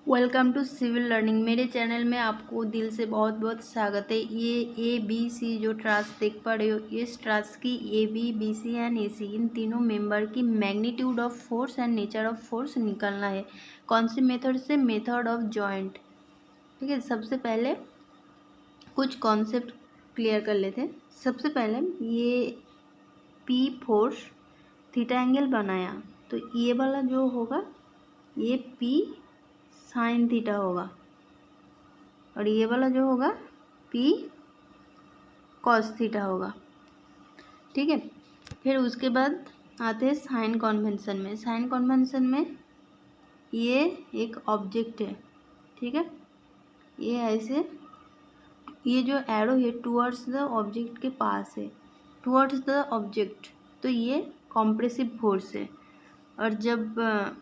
Welcome to Civil Learning. मेरे channel में आपको दिल से बहुत बहुत स्वागत है। ये ए बी सी जो ट्रांस देख पा रहे हो, इस ट्रांस की A B B C and A C इन तीनों मेंबर की magnitude of force and nature of force निकालना है। कौन सी मेथड से? Method of joint. ठीक है, सबसे पहले कुछ कॉन्सेप्ट क्लियर कर लेते हैं। सबसे पहले ये पी फोर्स थीटा एंगल बनाया, तो ये वाला जो होगा ये पी साइन थीटा होगा और ये वाला जो होगा पी कॉस थीटा होगा। ठीक है, फिर उसके बाद आते हैं साइन कन्वेंशन में। साइन कन्वेंशन में ये एक ऑब्जेक्ट है। ठीक है, ये ऐसे, ये जो एरो है टुवर्ड्स द ऑब्जेक्ट के पास है, टुवर्ड्स द ऑब्जेक्ट, तो ये कॉम्प्रेसिव फोर्स है। और जब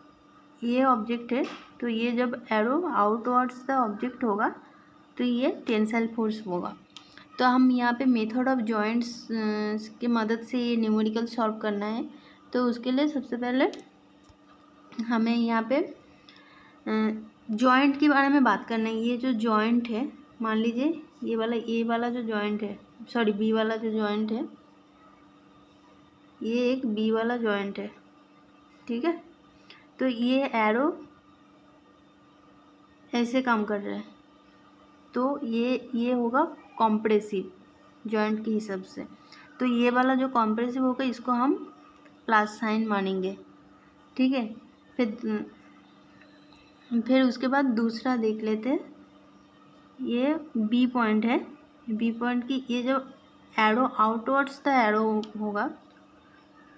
ये ऑब्जेक्ट है तो ये जब एरो आउटवर्ड्स द ऑब्जेक्ट होगा तो ये टेंसाइल फोर्स होगा। तो हम यहाँ पे मेथड ऑफ जॉइंट्स की मदद से ये न्यूमेरिकल सॉल्व करना है। तो उसके लिए सबसे पहले हमें यहाँ पे जॉइंट के बारे में बात करना है। ये जो जॉइंट है, मान लीजिए ये वाला ए वाला जो जॉइंट है, सॉरी बी वाला जो जॉइंट है, ये एक बी वाला जॉइंट है। ठीक है, तो ये एरो ऐसे काम कर रहा है, तो ये होगा कॉम्प्रेसिव जॉइंट के हिसाब से। तो ये वाला जो कॉम्प्रेसिव होगा इसको हम प्लस साइन मानेंगे। ठीक है, फिर उसके बाद दूसरा देख लेते हैं। ये बी पॉइंट है, बी पॉइंट की ये जो एरो आउटवर्ड्स द एरो होगा,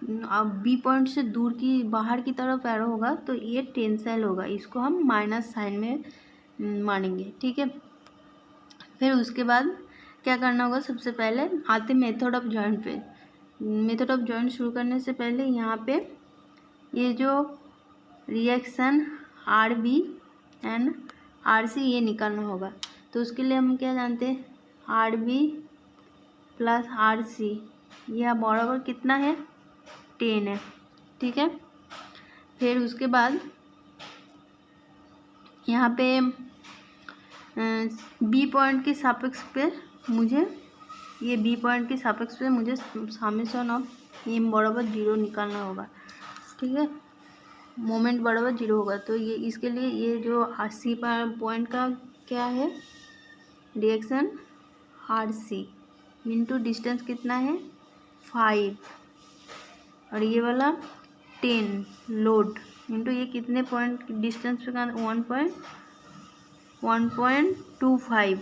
अब बी पॉइंट से दूर की बाहर की तरफ एरो होगा तो ये टेंसाइल होगा, इसको हम माइनस साइन में मानेंगे। ठीक है, फिर उसके बाद क्या करना होगा? सबसे पहले आते मेथड ऑफ जॉइंट पे। मेथड ऑफ जॉइंट शुरू करने से पहले यहाँ पे ये जो reaction R B and R C ये निकालना होगा। तो उसके लिए हम क्या जानते हैं? R B plus R C यह बराबर कितना है? 10 है। ठीक है, फिर उसके बाद यहाँ पे बी पॉइंट के सापेक्ष पे मुझे, ये बी पॉइंट के सापेक्ष पे मुझे समेशन ऑफ एम बराबर 0 निकालना होगा। ठीक है, मोमेंट बराबर 0 होगा। तो ये इसके लिए ये जो सी पॉइंट का क्या है? Reaction R C into distance कितना है? 5 और ये वाला 10 लोड इंटू ये कितने पॉइंट डिस्टेंस पे का? 1.25।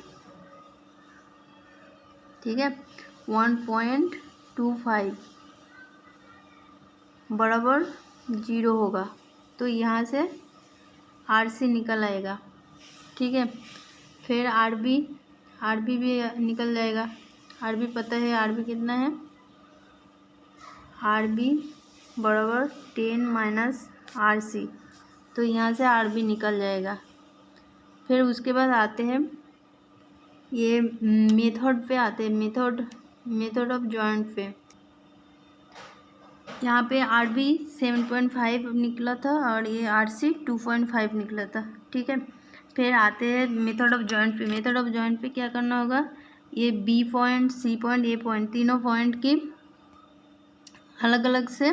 ठीक है, 1.25 बराबर 0 होगा। तो यहाँ से आर सी निकल आएगा। ठीक है, फिर आर बी भी निकल जाएगा। आर बी पता है, आर बी कितना है? आर बी बराबर 10 माइनस आर सी, तो यहाँ से आर बी निकल जाएगा। फिर उसके बाद आते हैं ये मेथड पे आते हैं, मेथड ऑफ जॉइंट पे। यहाँ पे आर बी 7.5 निकला था और ये आर सी 2.5 निकला था। ठीक है, फिर आते हैं मेथड ऑफ जॉइंट पे। मेथड ऑफ जॉइंट पे क्या करना होगा? ये बी पॉइंट, सी पॉइंट, ए पॉइंट, तीनों पॉइंट की अलग अलग से,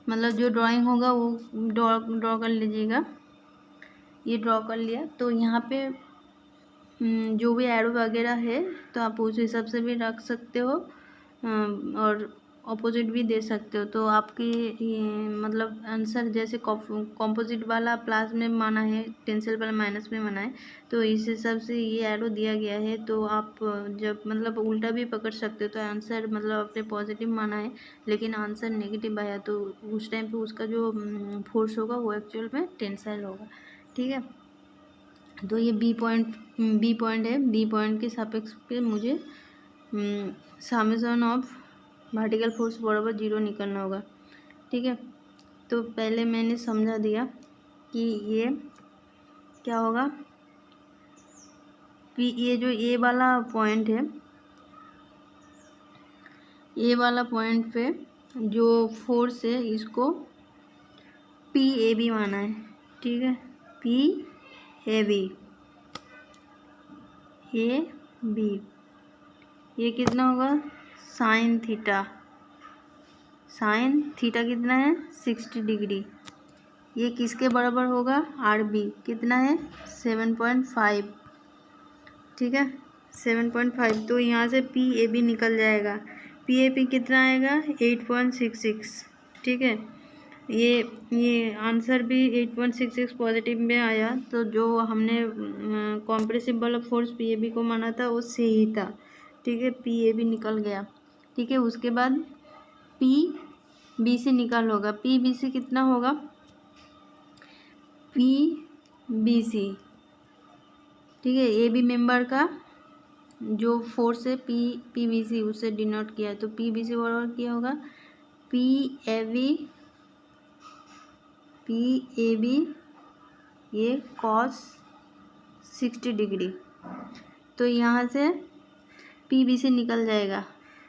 मतलब जो ड्राइंग होगा वो ड्रॉ कर लीजिएगा। ये ड्रॉ कर लिया तो यहाँ पे जो भी एरो वगैरह है तो आप उस हिसाब से भी रख सकते हो और ऑपोजिट भी दे सकते हो। तो आपकी मतलब आंसर जैसे कॉम्पोजिट वाला प्लस में माना है, टेंसिल वाला माइनस में माना है, तो इस हिसाब से ये एरो दिया गया है। तो आप जब मतलब उल्टा भी पकड़ सकते हो, तो आंसर मतलब आपने पॉजिटिव माना है लेकिन आंसर नेगेटिव आया तो उस टाइम पे उसका जो फोर्स होगा वो एक्चुअल में टेंसाइल होगा। ठीक है, तो ये बी पॉइंट है, बी पॉइंट के सापेक्ष पे मुझे समेशन ऑफ वर्टिकल फोर्स बराबर 0 निकलना होगा। ठीक है, तो पहले मैंने समझा दिया कि ये क्या होगा। ये जो ए वाला पॉइंट है, ए वाला पॉइंट पे जो फोर्स है इसको पी ए बी माना है। ठीक है, P A B, A B, ये कितना होगा साइन थीटा, साइन थीटा कितना है 60 डिग्री। ये किसके बराबर होगा आर बी कितना है 7.5, ठीक है 7.5। तो यहाँ से पी ए बी निकल जाएगा, पी ए बी कितना आएगा 8.66, ठीक है। ये आंसर भी 8.66 पॉजिटिव में आया। तो जो हमने कॉम्प्रेसिव वाला फोर्स पी ए बी को माना था वो सही था, ठीक है, पी ए बी निकल गया, ठीक है। उसके बाद पी बी सी निकाल होगा, पी बी सी कितना होगा पी बी सी, ठीक है, ए बी मेंबर का जो फोर्स है पी बी सी उसे डिनोट किया है। तो पी बी सी बराबर क्या होगा पी ए बी ये कॉस 60 डिग्री। तो यहाँ से पी बी सी निकल जाएगा।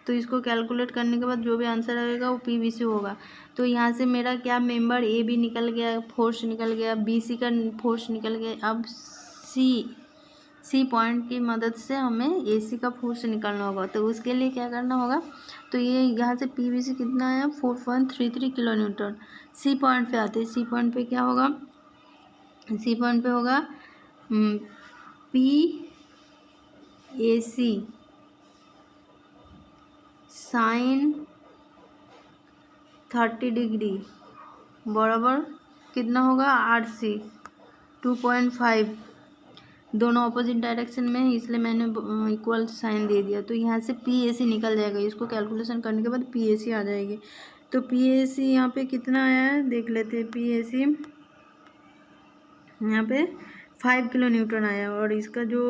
तो इसको कैलकुलेट करने के बाद जो भी आंसर आएगा वो पी बी सी होगा। तो यहाँ से मेरा क्या मेंबर ए बी निकल गया, फोर्स निकल गया, बी सी का फोर्स निकल गया। अब सी पॉइंट की मदद से हमें ए सी का फोर्स निकालना होगा। तो उसके लिए क्या करना होगा, तो ये यहाँ से पी बी सी कितना आया 4.33 किलो न्यूटन। सी पॉइंट पे आते हैं, सी पॉइंट पे क्या होगा, सी पॉइंट पे होगा P A C sine 30 degree बराबर कितना होगा आर सी 2.5। दोनों अपोजिट डायरेक्शन में है इसलिए मैंने इक्वल साइन दे दिया। तो यहाँ से पी ए सी निकल जाएगा, इसको कैलकुलेशन करने के बाद पी ए सी आ जाएगी। तो पी ए सी यहाँ पे कितना आया है देख लेते हैं। पी ए सी यहाँ पे 5 किलो न्यूटन आया और इसका जो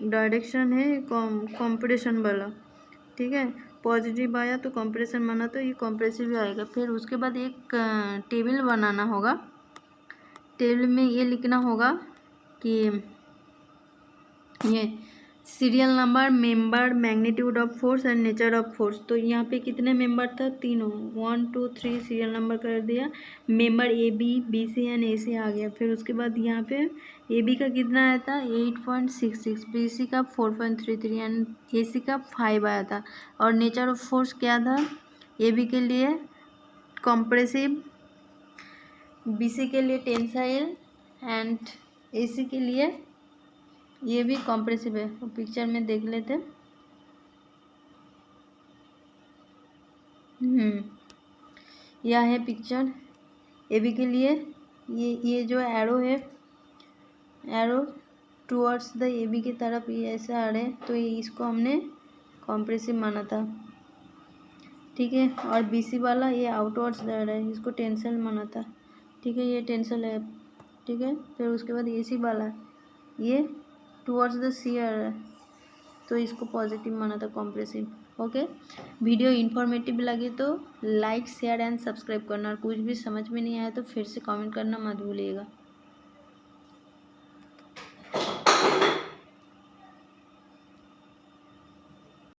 डायरेक्शन है कॉम्प्रेशन वाला, ठीक है, पॉजिटिव आया तो कंप्रेशन माना तो ये कंप्रेसिव भी आएगा। फिर उसके बाद एक टेबल बनाना होगा। टेबल में ये लिखना होगा कि ये serial number, member, magnitude of force and nature of force. तो यहाँ पे कितने मेंबर था तीनों 1 2 3 सीरियल नंबर कर दिया। Member A B B C and A C आ गया। फिर उसके बाद यहाँ पे ए बी का कितना आया था 8.66, बी सी का 4.33 एंड ए सी का 5 आया था। और नेचर ऑफ फोर्स क्या था ए बी के लिए कंप्रेसिव, बी सी के लिए टेंसाइल एंड ए सी के लिए ये भी कॉम्प्रेसिव है। तो पिक्चर में देख लेते। यह है पिक्चर ए बी के लिए। ये जो एरो है, arrow towards the A B की तरफ ये ऐसे आ रहे हैं, तो ये इसको हमने कॉम्प्रेसिव माना था, ठीक है। और बी सी वाला ये आउटवर्ड्स जा रहा है, इसको टेंसल माना था, ठीक है, ये टेंसल है, ठीक है। फिर उसके बाद ए सी वाला ये टुवर्ड्स द सी आ रहा है, तो इसको पॉजिटिव माना था कॉम्प्रेसिव। ओके, वीडियो इन्फॉर्मेटिव लगे तो लाइक शेयर एंड सब्सक्राइब करना। और कुछ भी समझ में नहीं आया तो फिर से कमेंट करना मत भूलिएगा।